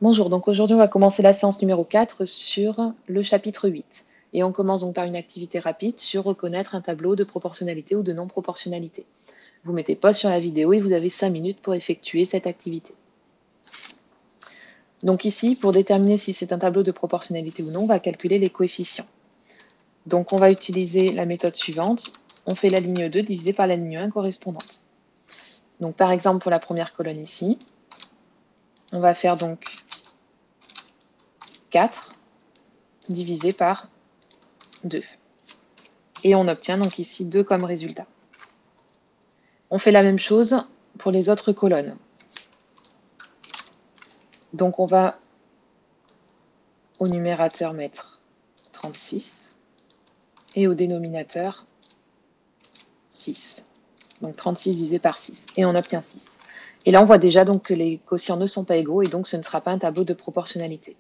Bonjour, donc aujourd'hui on va commencer la séance numéro 4 sur le chapitre 8. Et on commence donc par une activité rapide sur reconnaître un tableau de proportionnalité ou de non-proportionnalité. Vous mettez pause sur la vidéo et vous avez 5 minutes pour effectuer cette activité. Donc ici, pour déterminer si c'est un tableau de proportionnalité ou non, on va calculer les coefficients. Donc on va utiliser la méthode suivante. On fait la ligne 2 divisée par la ligne 1 correspondante. Donc par exemple pour la première colonne ici, on va faire donc 4 divisé par 2. Et on obtient donc ici 2 comme résultat. On fait la même chose pour les autres colonnes. Donc on va au numérateur mettre 36 et au dénominateur 6. Donc 36 divisé par 6 et on obtient 6. Et là on voit déjà donc que les quotients ne sont pas égaux et donc ce ne sera pas un tableau de proportionnalité.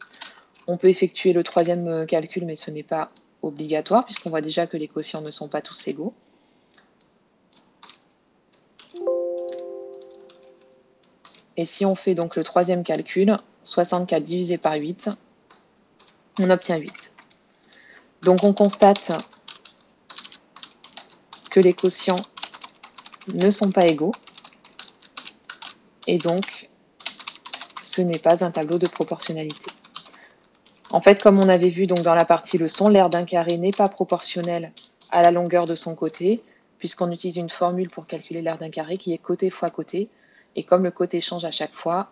On peut effectuer le troisième calcul mais ce n'est pas obligatoire puisqu'on voit déjà que les quotients ne sont pas tous égaux. Et si on fait donc le troisième calcul, 64 divisé par 8, on obtient 8. Donc on constate que les quotients ne sont pas égaux et donc ce n'est pas un tableau de proportionnalité. En fait, comme on avait vu donc dans la partie leçon, l'aire d'un carré n'est pas proportionnelle à la longueur de son côté, puisqu'on utilise une formule pour calculer l'aire d'un carré qui est côté fois côté, et comme le côté change à chaque fois,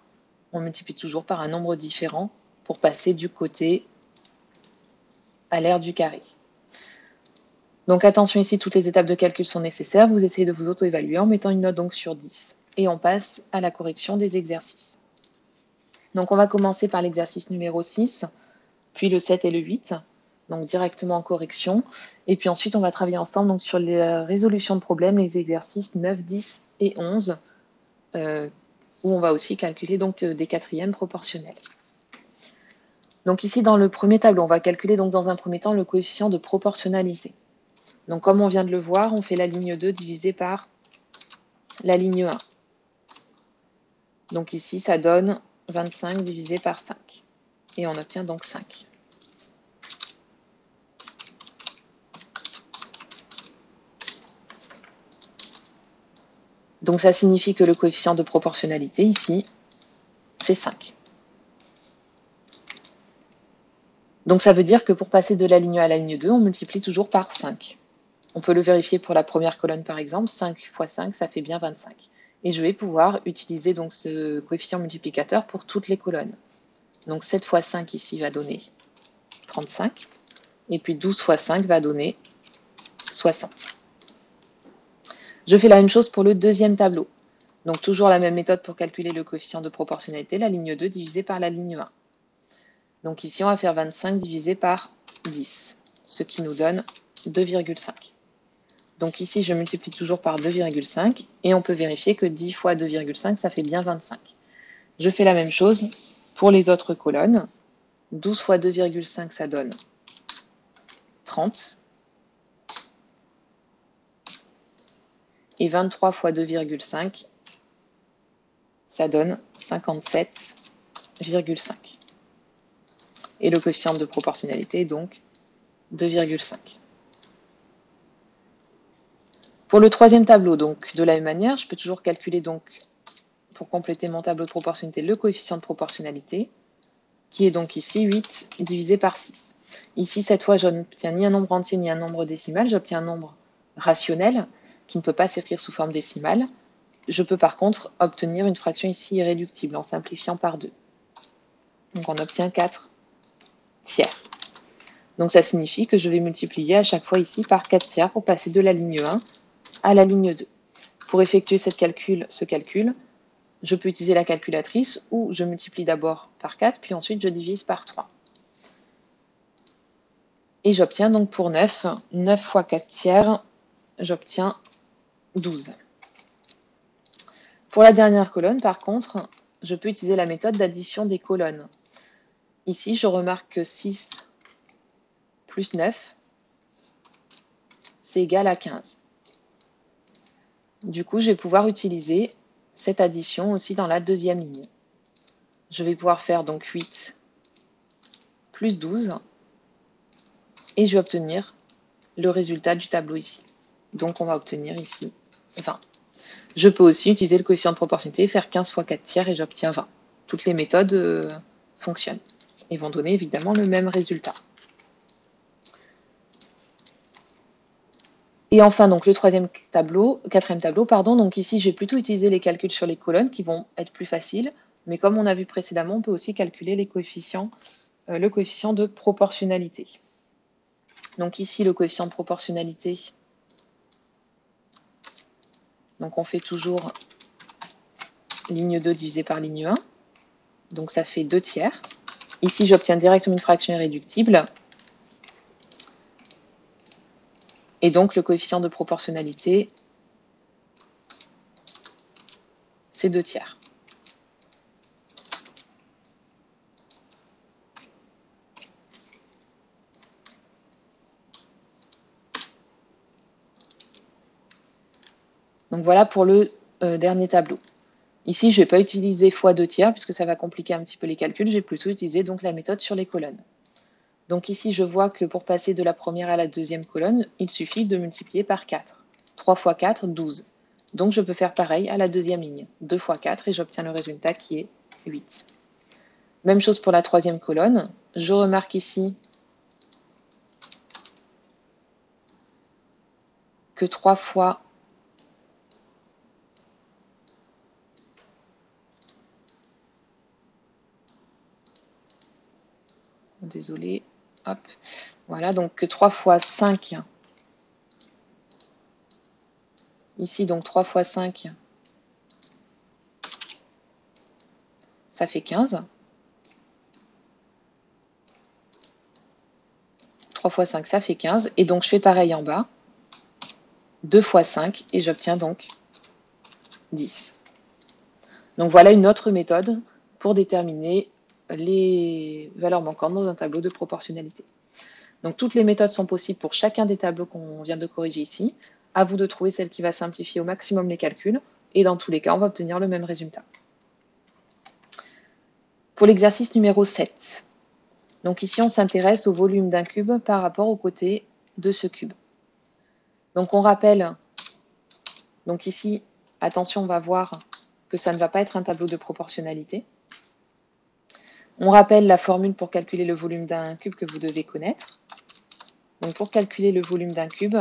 on multiplie toujours par un nombre différent pour passer du côté à l'aire du carré. Donc attention ici, toutes les étapes de calcul sont nécessaires. Vous essayez de vous auto-évaluer en mettant une note donc sur 10. Et on passe à la correction des exercices. Donc on va commencer par l'exercice numéro 6, puis le 7 et le 8, donc directement en correction. Et puis ensuite on va travailler ensemble donc, sur les résolutions de problèmes, les exercices 9, 10 et 11, où on va aussi calculer donc, des quatrièmes proportionnels. Donc ici dans le premier tableau, on va calculer donc dans un premier temps le coefficient de proportionnalité. Donc comme on vient de le voir, on fait la ligne 2 divisée par la ligne 1. Donc ici, ça donne 25 divisé par 5. Et on obtient donc 5. Donc ça signifie que le coefficient de proportionnalité ici, c'est 5. Donc ça veut dire que pour passer de la ligne 1 à la ligne 2, on multiplie toujours par 5. On peut le vérifier pour la première colonne par exemple, 5 fois 5, ça fait bien 25. Et je vais pouvoir utiliser donc ce coefficient multiplicateur pour toutes les colonnes. Donc 7 fois 5 ici va donner 35. Et puis 12 fois 5 va donner 60. Je fais la même chose pour le deuxième tableau. Donc toujours la même méthode pour calculer le coefficient de proportionnalité, la ligne 2 divisée par la ligne 1. Donc ici, on va faire 25 divisé par 10, ce qui nous donne 2,5. Donc ici, je multiplie toujours par 2,5 et on peut vérifier que 10 fois 2,5, ça fait bien 25. Je fais la même chose pour les autres colonnes. 12 fois 2,5, ça donne 30. Et 23 fois 2,5, ça donne 57,5. Et le coefficient de proportionnalité est donc 2,5. Pour le troisième tableau, donc de la même manière, je peux toujours calculer donc, pour compléter mon tableau de proportionnalité, le coefficient de proportionnalité, qui est donc ici 8 divisé par 6. Ici, cette fois, je n'obtiens ni un nombre entier ni un nombre décimal, j'obtiens un nombre rationnel qui ne peut pas s'écrire sous forme décimale. Je peux par contre obtenir une fraction ici irréductible en simplifiant par 2. Donc on obtient 4 tiers. Donc ça signifie que je vais multiplier à chaque fois ici par 4 tiers pour passer de la ligne 1 à la ligne 2. Pour effectuer ce calcul, je peux utiliser la calculatrice ou je multiplie d'abord par 4, puis ensuite je divise par 3. Et j'obtiens donc pour 9, 9 fois 4 tiers, j'obtiens 12. Pour la dernière colonne, par contre, je peux utiliser la méthode d'addition des colonnes. Ici, je remarque que 6 plus 9, c'est égal à 15. Du coup, je vais pouvoir utiliser cette addition aussi dans la deuxième ligne. je vais pouvoir faire donc 8 plus 12 et je vais obtenir le résultat du tableau ici. Donc on va obtenir ici 20. Je peux aussi utiliser le coefficient de proportionnalité, faire 15 fois 4 tiers et j'obtiens 20. Toutes les méthodes fonctionnent et vont donner évidemment le même résultat. Et enfin, donc le quatrième tableau, donc ici j'ai plutôt utilisé les calculs sur les colonnes qui vont être plus faciles, mais comme on a vu précédemment, on peut aussi calculer les coefficients, le coefficient de proportionnalité. Donc ici le coefficient de proportionnalité, donc on fait toujours ligne 2 divisé par ligne 1, donc ça fait 2 tiers. Ici j'obtiens directement une fraction irréductible, et donc le coefficient de proportionnalité, c'est 2 tiers. Donc voilà pour le dernier tableau. Ici, je ne vais pas utiliser x2 tiers puisque ça va compliquer un petit peu les calculs. J'ai plutôt utilisé donc la méthode sur les colonnes. Donc ici, je vois que pour passer de la première à la deuxième colonne, il suffit de multiplier par 4. 3 fois 4, 12. Donc je peux faire pareil à la deuxième ligne. 2 fois 4 et j'obtiens le résultat qui est 8. Même chose pour la troisième colonne. Je remarque ici que 3 fois désolé, hop, voilà, donc que 3 fois 5, ici donc 3 fois 5, ça fait 15. 3 fois 5, ça fait 15, et donc je fais pareil en bas, 2 fois 5, et j'obtiens donc 10. Donc voilà une autre méthode pour déterminer les valeurs manquantes dans un tableau de proportionnalité. Donc toutes les méthodes sont possibles pour chacun des tableaux qu'on vient de corriger ici. À vous de trouver celle qui va simplifier au maximum les calculs, et dans tous les cas, on va obtenir le même résultat. Pour l'exercice numéro 7, donc ici on s'intéresse au volume d'un cube par rapport au côté de ce cube. Donc on rappelle, donc ici, attention, on va voir que ça ne va pas être un tableau de proportionnalité. On rappelle la formule pour calculer le volume d'un cube que vous devez connaître. Donc pour calculer le volume d'un cube,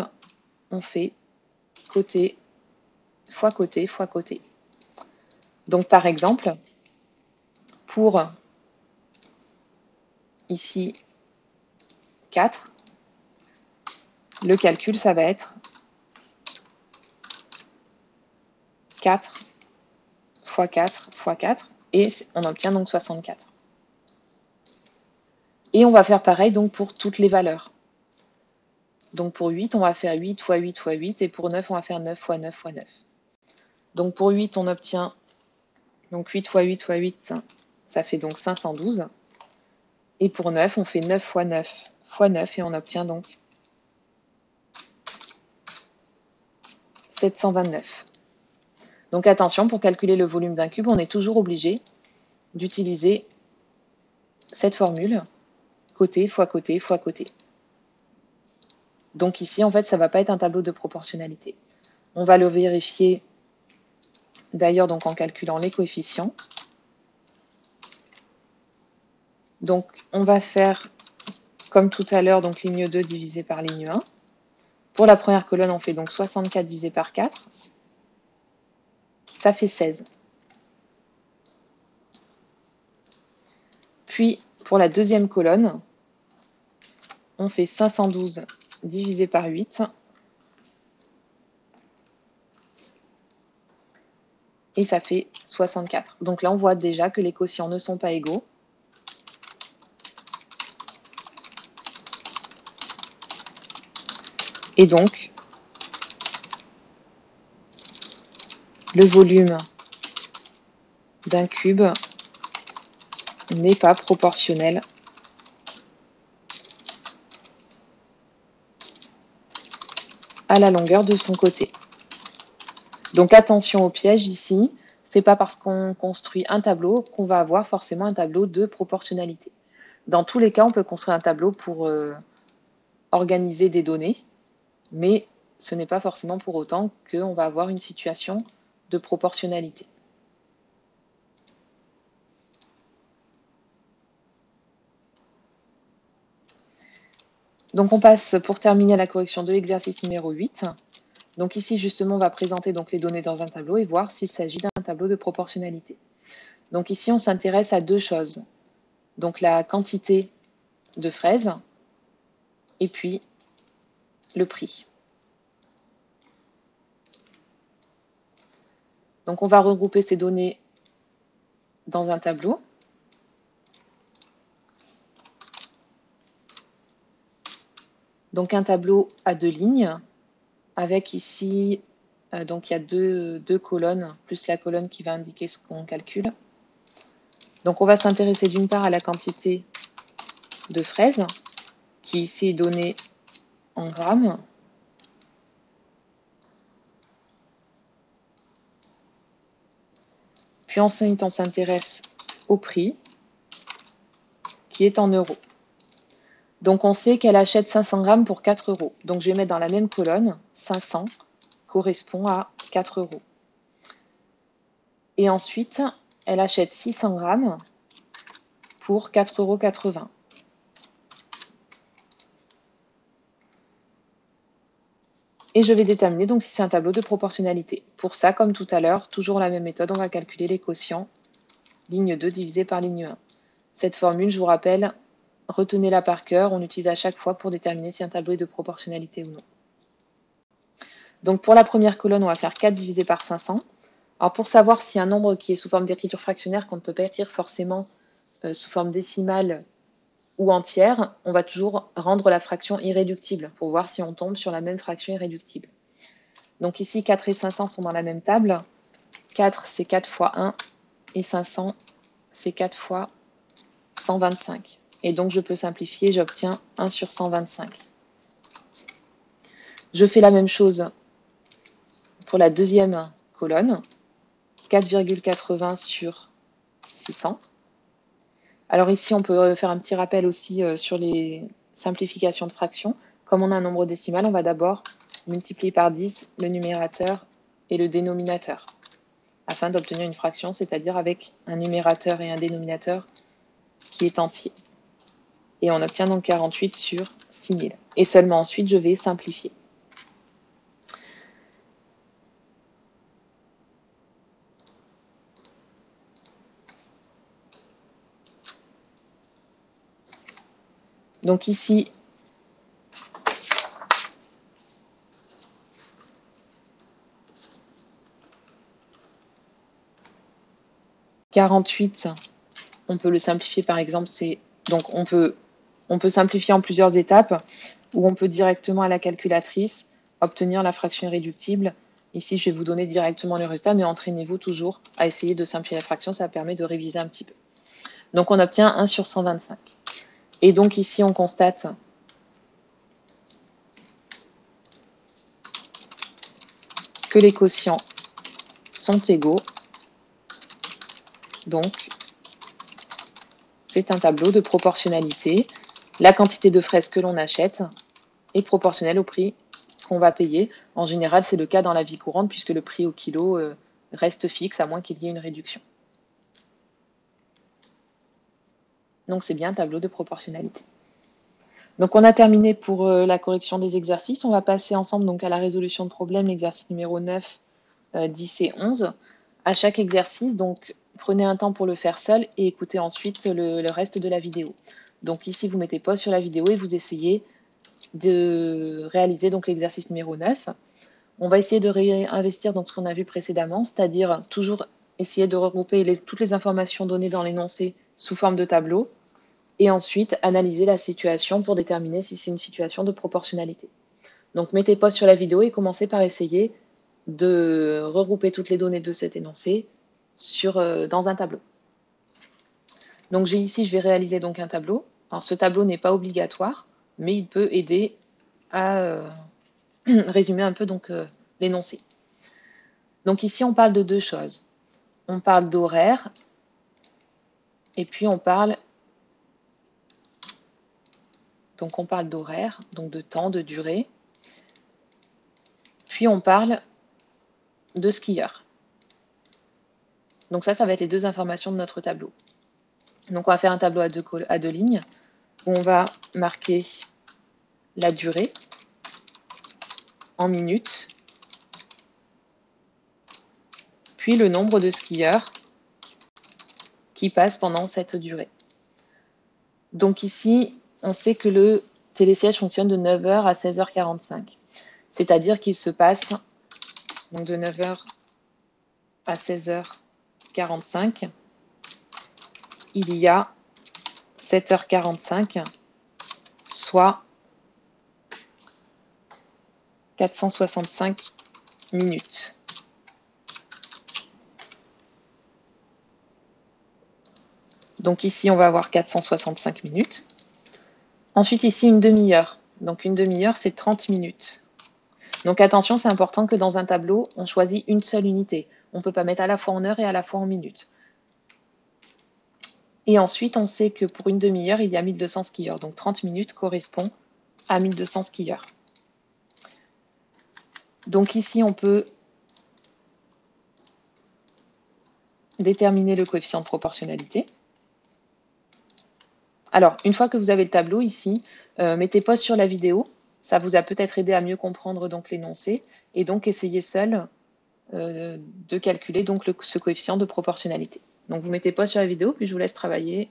on fait côté fois côté fois côté. Donc par exemple, pour ici 4, le calcul, ça va être 4 fois 4 fois 4, et on obtient donc 64. Et on va faire pareil donc pour toutes les valeurs. Donc pour 8, on va faire 8 fois 8 fois 8, et pour 9, on va faire 9 fois 9 fois 9. Donc pour 8, on obtient donc 8 fois 8 fois 8, ça fait donc 512. Et pour 9, on fait 9 fois 9 fois 9, et on obtient donc 729. Donc attention, pour calculer le volume d'un cube, on est toujours obligé d'utiliser cette formule, côté fois côté fois côté. Donc ici, en fait, ça ne va pas être un tableau de proportionnalité. On va le vérifier d'ailleurs donc en calculant les coefficients. Donc on va faire comme tout à l'heure, donc ligne 2 divisé par ligne 1. Pour la première colonne, on fait donc 64 divisé par 4. Ça fait 16. Puis pour la deuxième colonne, on fait 512 divisé par 8. Et ça fait 64. Donc là, on voit déjà que les quotients ne sont pas égaux. Et donc, le volume d'un cube n'est pas proportionnel à la longueur de son côté. Donc attention au piège ici, c'est pas parce qu'on construit un tableau qu'on va avoir forcément un tableau de proportionnalité. Dans tous les cas, on peut construire un tableau pour organiser des données, mais ce n'est pas forcément pour autant qu'on va avoir une situation de proportionnalité. Donc on passe pour terminer à la correction de l'exercice numéro 8. Donc ici justement on va présenter donc les données dans un tableau et voir s'il s'agit d'un tableau de proportionnalité. Donc ici on s'intéresse à deux choses. Donc la quantité de fraises et puis le prix. Donc on va regrouper ces données dans un tableau. Donc un tableau à deux lignes avec ici, donc il y a deux colonnes, plus la colonne qui va indiquer ce qu'on calcule. Donc on va s'intéresser d'une part à la quantité de fraises, qui ici est donnée en grammes. Puis ensuite on s'intéresse au prix, qui est en euros. Donc on sait qu'elle achète 500 grammes pour 4 euros. Donc je vais mettre dans la même colonne, 500 correspond à 4 euros. Et ensuite, elle achète 600 grammes pour 4,80 euros. Et je vais déterminer donc si c'est un tableau de proportionnalité. Pour ça, comme tout à l'heure, toujours la même méthode, on va calculer les quotients, ligne 2 divisé par ligne 1. Cette formule, je vous rappelle, retenez-la par cœur, on l'utilise à chaque fois pour déterminer si un tableau est de proportionnalité ou non. Donc pour la première colonne, on va faire 4 divisé par 500. Alors pour savoir si un nombre qui est sous forme d'écriture fractionnaire, qu'on ne peut pas écrire forcément sous forme décimale ou entière, on va toujours rendre la fraction irréductible pour voir si on tombe sur la même fraction irréductible. Donc ici, 4 et 500 sont dans la même table. 4, c'est 4 fois 1, et 500, c'est 4 fois 125. Et donc je peux simplifier, j'obtiens 1 sur 125. Je fais la même chose pour la deuxième colonne, 4,80 sur 600. Alors ici, on peut faire un petit rappel aussi sur les simplifications de fractions. Comme on a un nombre décimal, on va d'abord multiplier par 10 le numérateur et le dénominateur, afin d'obtenir une fraction, c'est-à-dire avec un numérateur et un dénominateur qui est entier. Et on obtient donc 48 sur 6000. Et seulement ensuite, je vais simplifier. Donc ici, « 48 », on peut le simplifier par exemple, donc on peut simplifier en plusieurs étapes, ou on peut directement à la calculatrice obtenir la fraction irréductible. Ici, je vais vous donner directement le résultat, mais entraînez-vous toujours à essayer de simplifier la fraction, ça permet de réviser un petit peu. Donc on obtient 1 sur 125. Et donc ici, on constate que les quotients sont égaux. Donc, c'est un tableau de proportionnalité. La quantité de fraises que l'on achète est proportionnelle au prix qu'on va payer. En général, c'est le cas dans la vie courante puisque le prix au kilo reste fixe à moins qu'il y ait une réduction. Donc c'est bien un tableau de proportionnalité. Donc on a terminé pour la correction des exercices. On va passer ensemble donc à la résolution de problèmes, l'exercice numéro 9, 10 et 11. À chaque exercice, donc prenez un temps pour le faire seul et écoutez ensuite le reste de la vidéo. Donc ici, vous mettez pause sur la vidéo et vous essayez de réaliser donc l'exercice numéro 9. On va essayer de réinvestir dans ce qu'on a vu précédemment, c'est-à-dire toujours essayer de regrouper toutes les informations données dans l'énoncé sous forme de tableau et ensuite analyser la situation pour déterminer si c'est une situation de proportionnalité. Donc mettez pause sur la vidéo et commencez par essayer de regrouper toutes les données de cet énoncé dans un tableau. Donc ici, je vais réaliser donc un tableau. Alors ce tableau n'est pas obligatoire, mais il peut aider à résumer un peu donc l'énoncé. Donc ici, on parle de deux choses. on parle d'horaire, et puis on parle d'horaire, donc de temps, de durée, puis on parle de skieur. Donc ça va être les deux informations de notre tableau. Donc on va faire un tableau à deux lignes, où on va marquer la durée en minutes, puis le nombre de skieurs qui passent pendant cette durée. Donc ici, on sait que le télésiège fonctionne de 9h à 16h45. C'est-à-dire qu'il se passe donc de 9h à 16h45, il y a 7h45, soit 465 minutes. Donc ici, on va avoir 465 minutes. Ensuite, ici, une demi-heure. Donc une demi-heure, c'est 30 minutes. Donc attention, c'est important que dans un tableau, on choisit une seule unité. On ne peut pas mettre à la fois en heures et à la fois en minutes. Et ensuite, on sait que pour une demi-heure, il y a 1200 skieurs. Donc 30 minutes correspond à 1200 skieurs. Donc ici, on peut déterminer le coefficient de proportionnalité. Alors, une fois que vous avez le tableau ici, mettez pause sur la vidéo. Ça vous a peut-être aidé à mieux comprendre donc l'énoncé. Et donc, essayez seul de calculer donc ce coefficient de proportionnalité. Donc, vous mettez pause sur la vidéo, puis je vous laisse travailler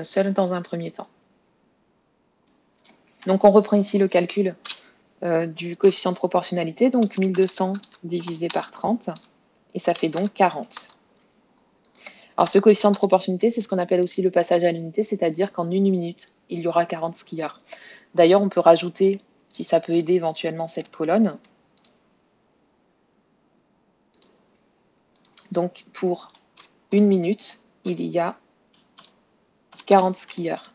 seul dans un premier temps. Donc, on reprend ici le calcul du coefficient de proportionnalité. Donc, 1200 divisé par 30, et ça fait donc 40. Alors, ce coefficient de proportionnalité, c'est ce qu'on appelle aussi le passage à l'unité, c'est-à-dire qu'en une minute, il y aura 40 skieurs. D'ailleurs, on peut rajouter, si ça peut aider éventuellement cette colonne, donc pour une minute, il y a 40 skieurs.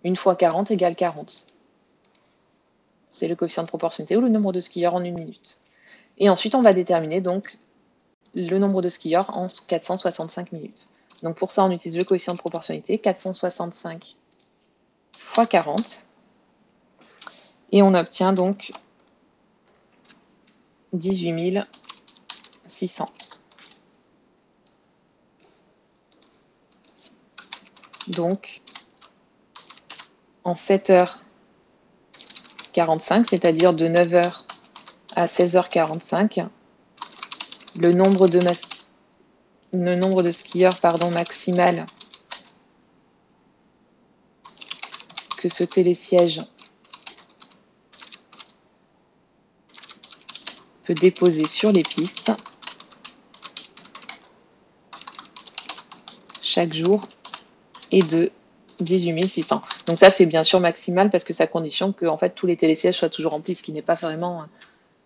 Une fois 40 égale 40. C'est le coefficient de proportionnalité ou le nombre de skieurs en une minute. Et ensuite, on va déterminer donc le nombre de skieurs en 465 minutes. Donc pour ça, on utilise le coefficient de proportionnalité, 465 fois 40. Et on obtient donc 18 600. Donc, en 7h45, c'est-à-dire de 9h à 16h45, le nombre de skieurs maximal que ce télésiège peut déposer sur les pistes chaque jour est de 18 600. Donc ça, c'est bien sûr maximal parce que ça conditionne que en fait, tous les télésièges soient toujours remplis, ce qui n'est pas vraiment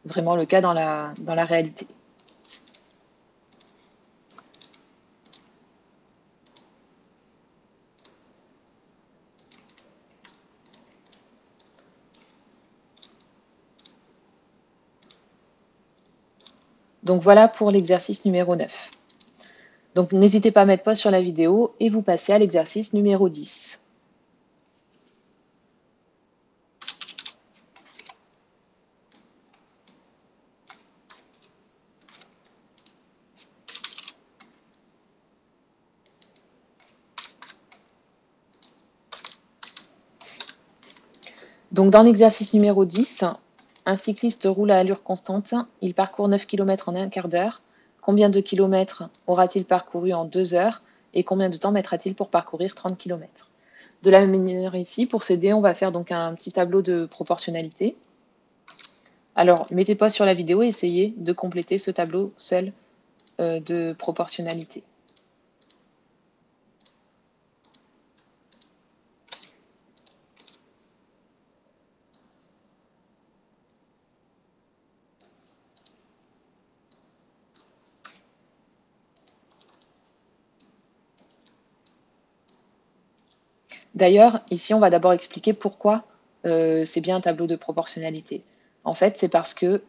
le cas dans la réalité. Donc voilà pour l'exercice numéro 9. Donc n'hésitez pas à mettre pause sur la vidéo et vous passez à l'exercice numéro 10. Donc dans l'exercice numéro 10, un cycliste roule à allure constante, il parcourt 9 km en un quart d'heure. Combien de kilomètres aura-t-il parcouru en 2 heures et combien de temps mettra-t-il pour parcourir 30 km? De la même manière ici, pour s'aider, on va faire donc un petit tableau de proportionnalité. Alors, mettez pause sur la vidéo et essayez de compléter ce tableau seul de proportionnalité. D'ailleurs, ici, on va d'abord expliquer pourquoi c'est bien un tableau de proportionnalité. En fait, c'est parce que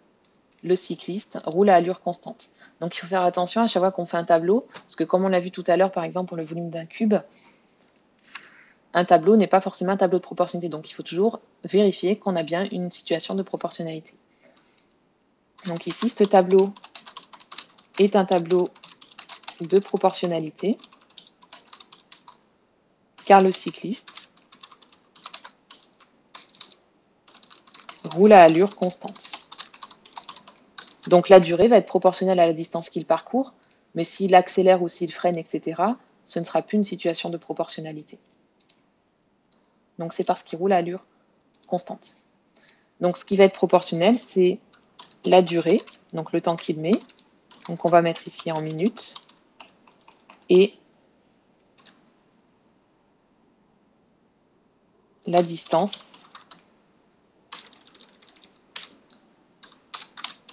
le cycliste roule à allure constante. Donc il faut faire attention à chaque fois qu'on fait un tableau, parce que comme on l'a vu tout à l'heure, par exemple, pour le volume d'un cube, un tableau n'est pas forcément un tableau de proportionnalité. Donc il faut toujours vérifier qu'on a bien une situation de proportionnalité. Donc ici, ce tableau est un tableau de proportionnalité, car le cycliste roule à allure constante. Donc la durée va être proportionnelle à la distance qu'il parcourt, mais s'il accélère ou s'il freine, etc., ce ne sera plus une situation de proportionnalité. Donc c'est parce qu'il roule à allure constante. Donc ce qui va être proportionnel, c'est la durée, donc le temps qu'il met. Donc on va mettre ici en minutes. Et la distance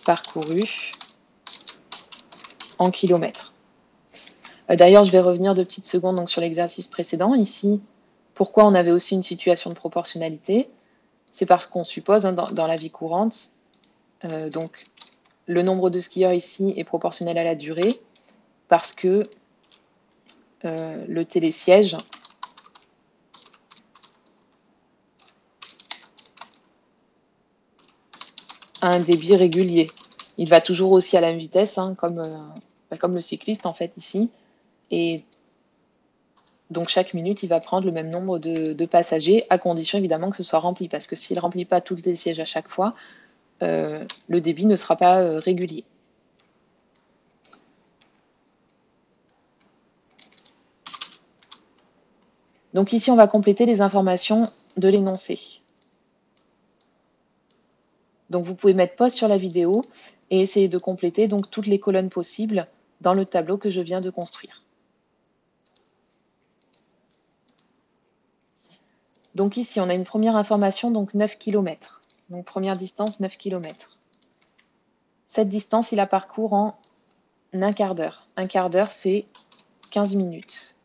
parcourue en kilomètres. D'ailleurs, je vais revenir 2 petites secondes donc, sur l'exercice précédent. Ici, pourquoi on avait aussi une situation de proportionnalité? C'est parce qu'on suppose dans la vie courante, donc le nombre de skieurs ici est proportionnel à la durée, parce que le télésiège a un débit régulier. Il va toujours aussi à la même vitesse, hein, comme le cycliste en fait ici. Et donc chaque minute, il va prendre le même nombre de passagers, à condition évidemment que ce soit rempli, parce que s'il ne remplit pas tout le télésiège à chaque fois, le débit ne sera pas régulier. Donc ici, on va compléter les informations de l'énoncé. Donc vous pouvez mettre pause sur la vidéo et essayer de compléter donc toutes les colonnes possibles dans le tableau que je viens de construire. Donc ici, on a une première information, donc 9 km. Donc première distance, 9 km. Cette distance, il la parcourt en un quart d'heure. Un quart d'heure, c'est 15 minutes.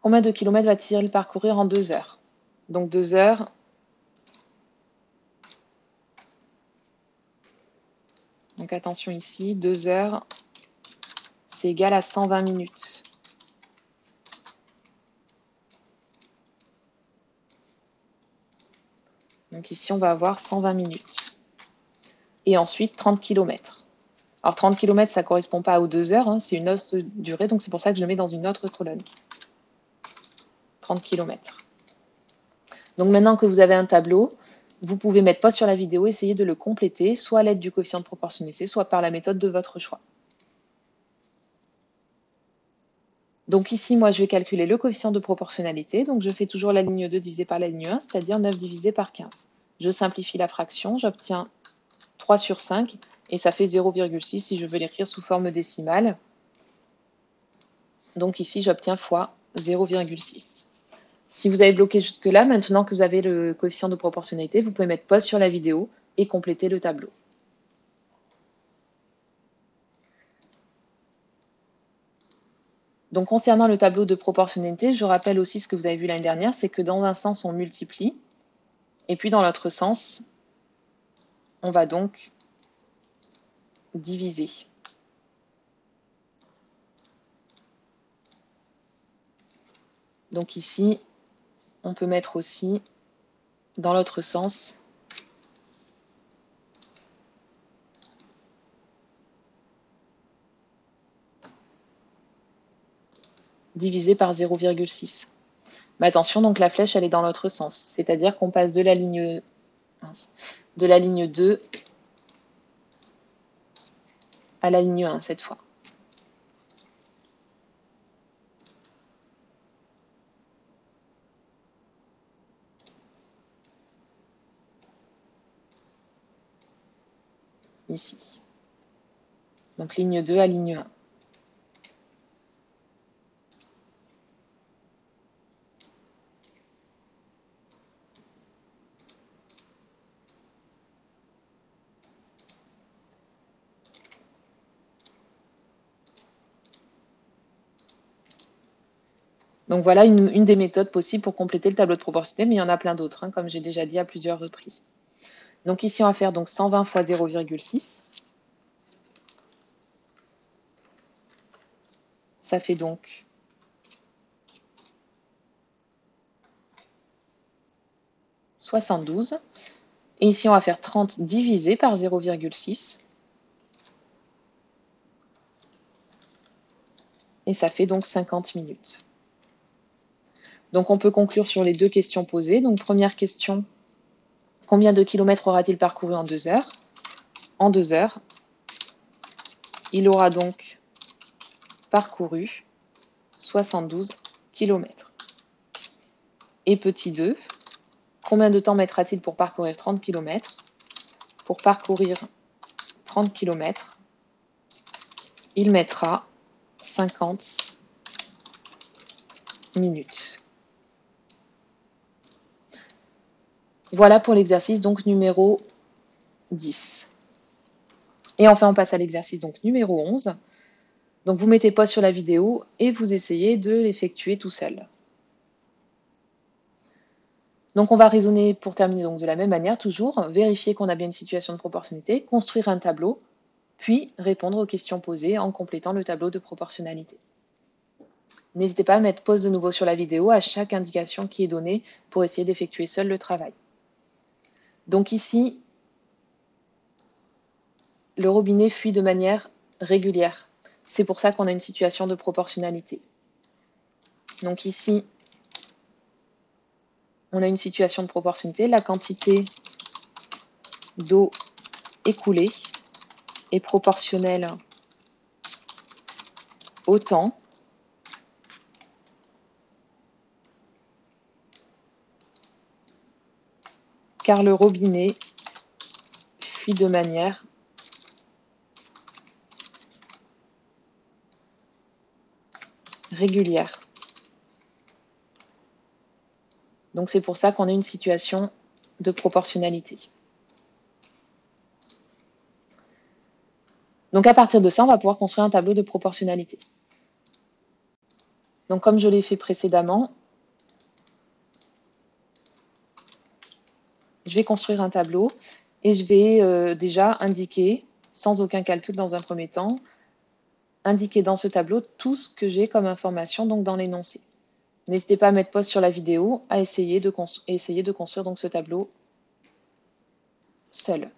Combien de kilomètres va-t-il parcourir en 2 heures? Donc 2 heures, donc attention ici, 2 heures, c'est égal à 120 minutes. Donc ici, on va avoir 120 minutes. Et ensuite, 30 km. Alors 30 km, ça ne correspond pas aux 2 heures, hein, c'est une autre durée, donc c'est pour ça que je le mets dans une autre colonne. 30 km. Donc maintenant que vous avez un tableau, vous pouvez mettre pause sur la vidéo, essayer de le compléter, soit à l'aide du coefficient de proportionnalité, soit par la méthode de votre choix. Donc ici, moi, je vais calculer le coefficient de proportionnalité. Donc je fais toujours la ligne 2 divisée par la ligne 1, c'est-à-dire 9 divisé par 15. Je simplifie la fraction, j'obtiens 3 sur 5, et ça fait 0,6 si je veux l'écrire sous forme décimale. Donc ici, j'obtiens fois 0,6. Si vous avez bloqué jusque-là, maintenant que vous avez le coefficient de proportionnalité, vous pouvez mettre pause sur la vidéo et compléter le tableau. Donc concernant le tableau de proportionnalité, je rappelle aussi ce que vous avez vu l'année dernière, c'est que dans un sens, on multiplie, et puis dans l'autre sens, on va donc diviser. Donc ici, on peut mettre aussi, dans l'autre sens, divisé par 0,6. Mais attention, donc la flèche, elle est dans l'autre sens. C'est-à-dire qu'on passe de la ligne 2 à la ligne 1 cette fois. Ici. Donc ligne 2 à ligne 1. Donc voilà une des méthodes possibles pour compléter le tableau de proportionnalité, mais il y en a plein d'autres, hein, comme j'ai déjà dit à plusieurs reprises. Donc ici, on va faire donc 120 fois 0,6. Ça fait donc 72. Et ici, on va faire 30 divisé par 0,6. Et ça fait donc 50 minutes. Donc on peut conclure sur les deux questions posées. Donc première question, combien de kilomètres aura-t-il parcouru en 2 heures? En 2 heures, il aura donc parcouru 72 kilomètres. Et petit 2, combien de temps mettra-t-il pour parcourir 30 kilomètres? Pour parcourir 30 kilomètres, il mettra 50 minutes. Voilà pour l'exercice donc numéro 10. Et enfin, on passe à l'exercice donc numéro 11. Donc vous mettez pause sur la vidéo et vous essayez de l'effectuer tout seul. Donc on va raisonner pour terminer donc de la même manière, toujours vérifier qu'on a bien une situation de proportionnalité, construire un tableau, puis répondre aux questions posées en complétant le tableau de proportionnalité. N'hésitez pas à mettre pause de nouveau sur la vidéo à chaque indication qui est donnée pour essayer d'effectuer seul le travail. Donc ici, le robinet fuit de manière régulière. C'est pour ça qu'on a une situation de proportionnalité. Donc ici, on a une situation de proportionnalité. La quantité d'eau écoulée est proportionnelle au temps car le robinet fuit de manière régulière. Donc c'est pour ça qu'on a une situation de proportionnalité. Donc à partir de ça, on va pouvoir construire un tableau de proportionnalité. Donc comme je l'ai fait précédemment, je vais construire un tableau et je vais déjà indiquer, sans aucun calcul dans un premier temps, indiquer dans ce tableau tout ce que j'ai comme information donc dans l'énoncé. N'hésitez pas à mettre pause sur la vidéo, à essayer de construire donc ce tableau seul.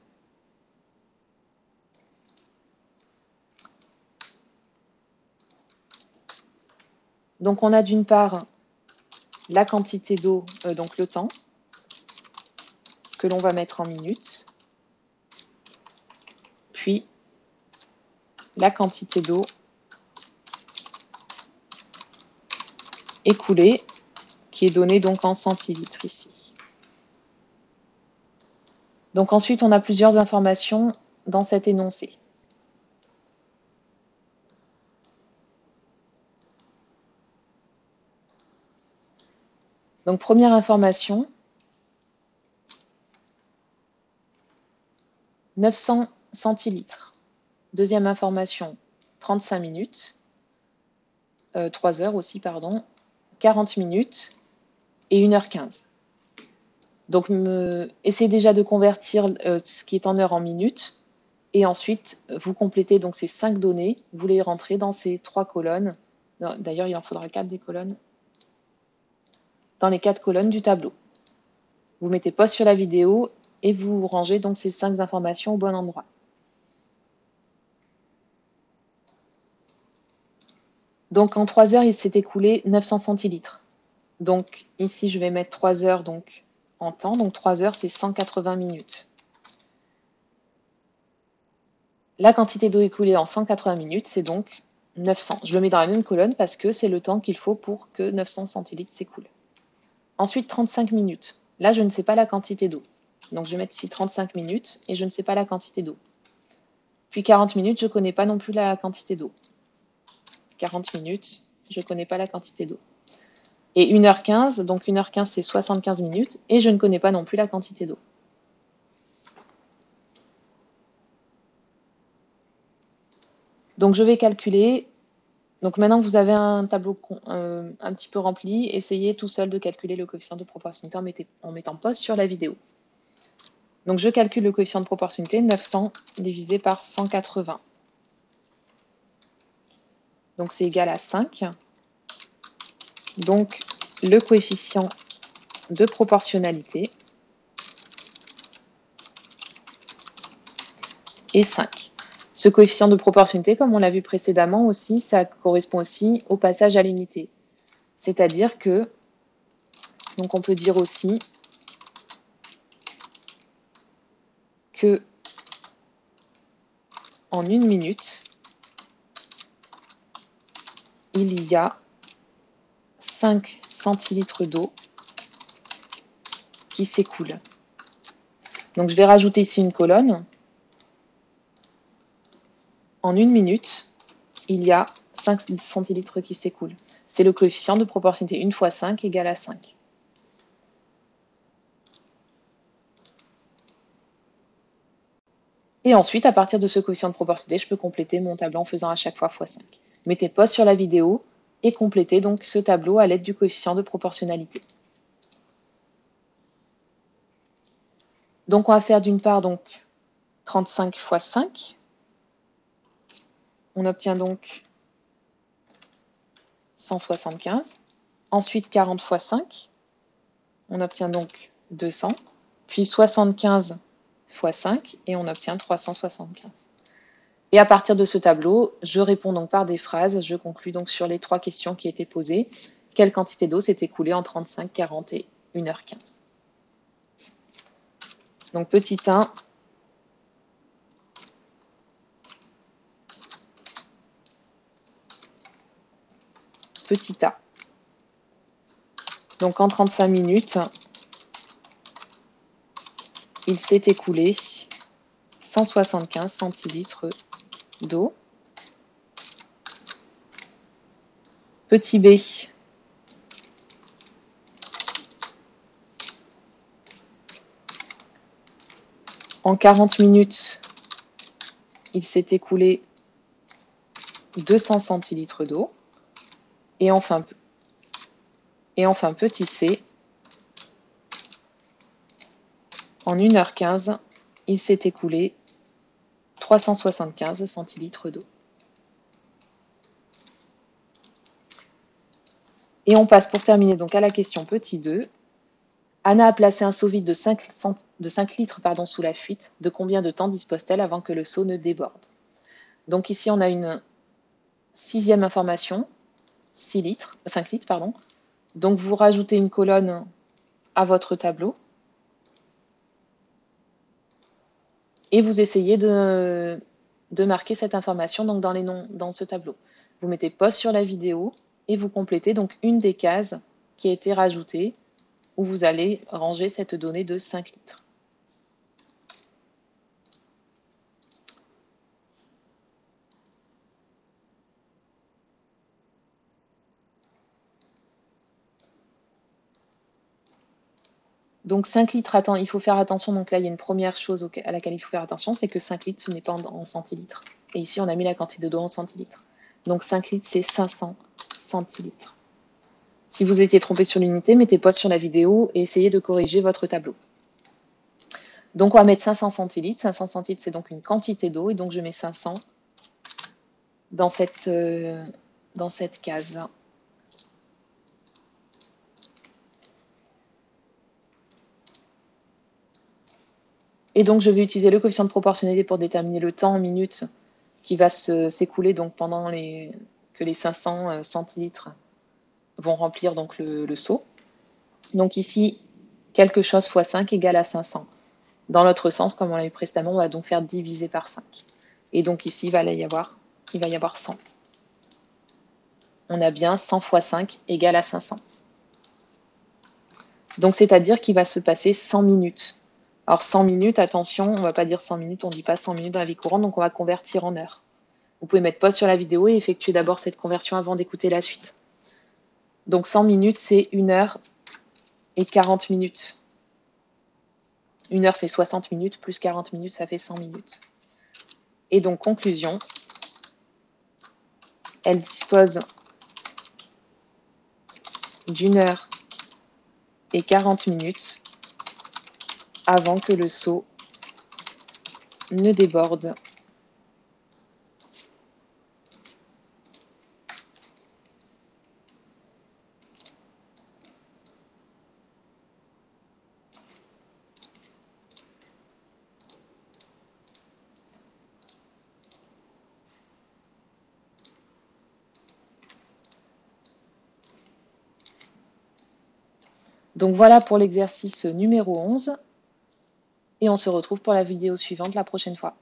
Donc on a d'une part la quantité d'eau, donc le temps, que l'on va mettre en minutes, puis la quantité d'eau écoulée, qui est donnée donc en centilitres ici. Donc ensuite, on a plusieurs informations dans cet énoncé. Donc première information, 900 centilitres. Deuxième information, 35 minutes. 3 heures aussi, pardon. 40 minutes et 1h15. Donc essayez déjà de convertir ce qui est en heures en minutes. Et ensuite, vous complétez donc ces 5 données. Vous les rentrez dans ces 3 colonnes. D'ailleurs, il en faudra 4 des colonnes. Dans les 4 colonnes du tableau. Vous mettez pause sur la vidéo et vous rangez donc ces 5 informations au bon endroit. Donc en 3 heures, il s'est écoulé 900 centilitres. Donc ici, je vais mettre 3 heures donc, en temps. Donc 3 heures, c'est 180 minutes. La quantité d'eau écoulée en 180 minutes, c'est donc 900. Je le mets dans la même colonne parce que c'est le temps qu'il faut pour que 900 centilitres s'écoulent. Ensuite, 35 minutes. Là, je ne sais pas la quantité d'eau. Donc je vais mettre ici 35 minutes et je ne sais pas la quantité d'eau. Puis 40 minutes, je ne connais pas non plus la quantité d'eau. 40 minutes, je ne connais pas la quantité d'eau. Et 1h15, donc 1h15 c'est 75 minutes, et je ne connais pas non plus la quantité d'eau. Donc je vais calculer. Donc maintenant que vous avez un tableau un petit peu rempli, essayez tout seul de calculer le coefficient de proportionnalité en mettant pause sur la vidéo. Donc je calcule le coefficient de proportionnalité, 900 divisé par 180. Donc c'est égal à 5. Donc le coefficient de proportionnalité est 5. Ce coefficient de proportionnalité, comme on l'a vu précédemment aussi, ça correspond aussi au passage à l'unité. C'est-à-dire que, donc on peut dire aussi que en 1 minute, il y a 5 centilitres d'eau qui s'écoulent. Donc je vais rajouter ici une colonne. En 1 minute, il y a 5 centilitres qui s'écoulent. C'est le coefficient de proportionnalité. 1 fois 5 égale à 5. Et ensuite, à partir de ce coefficient de proportionnalité, je peux compléter mon tableau en faisant à chaque fois x5. Mettez pause sur la vidéo et complétez donc ce tableau à l'aide du coefficient de proportionnalité. Donc on va faire d'une part donc 35 x 5. On obtient donc 175. Ensuite 40 x 5. On obtient donc 200. Puis 75 x 5 et on obtient 375. Et à partir de ce tableau, je réponds donc par des phrases. Je conclus donc sur les 3 questions qui étaient posées. Quelle quantité d'eau s'est écoulée en 35, 40 et 1h15? Donc petit 1. Petit a. Donc en 35 minutes, il s'est écoulé 175 centilitres d'eau. Petit b. En 40 minutes, il s'est écoulé 200 centilitres d'eau. Et enfin petit c. En 1h15, il s'est écoulé 375 centilitres d'eau. Et on passe pour terminer donc à la question petit 2. Anna a placé un seau vide de 5 litres sous la fuite. De combien de temps dispose-t-elle avant que le seau ne déborde? Donc ici, on a une 6e information, 5 litres. Donc vous rajoutez une colonne à votre tableau. Et vous essayez de marquer cette information donc dans ce tableau. Vous mettez pause sur la vidéo et vous complétez donc une des cases qui a été rajoutée où vous allez ranger cette donnée de 5 litres. Donc 5 litres, il faut faire attention, donc là il y a une première chose à laquelle il faut faire attention, c'est que 5 litres ce n'est pas en centilitres. Et ici on a mis la quantité d'eau en centilitres. Donc 5 litres c'est 500 centilitres. Si vous étiez trompé sur l'unité, mettez pause sur la vidéo et essayez de corriger votre tableau. Donc on va mettre 500 centilitres. 500 centilitres c'est donc une quantité d'eau et donc je mets 500 dans cette case. Et donc je vais utiliser le coefficient de proportionnalité pour déterminer le temps en minutes qui va s'écouler donc pendant que les 500 centilitres vont remplir donc le seau. Donc ici, quelque chose fois 5 égale à 500. Dans l'autre sens, comme on l'a vu précédemment, on va donc faire diviser par 5. Et donc ici, il va y avoir 100. On a bien 100 fois 5 égale à 500. Donc c'est-à-dire qu'il va se passer 100 minutes. Alors 100 minutes, attention, on ne va pas dire 100 minutes, on ne dit pas 100 minutes dans la vie courante, donc on va convertir en heures. Vous pouvez mettre pause sur la vidéo et effectuer d'abord cette conversion avant d'écouter la suite. Donc 100 minutes, c'est 1 heure et 40 minutes. 1 heure, c'est 60 minutes, plus 40 minutes, ça fait 100 minutes. Et donc, conclusion, elle dispose d'1 heure et 40 minutes avant que le seau ne déborde. Donc voilà pour l'exercice numéro 11 et on se retrouve pour la vidéo suivante la prochaine fois.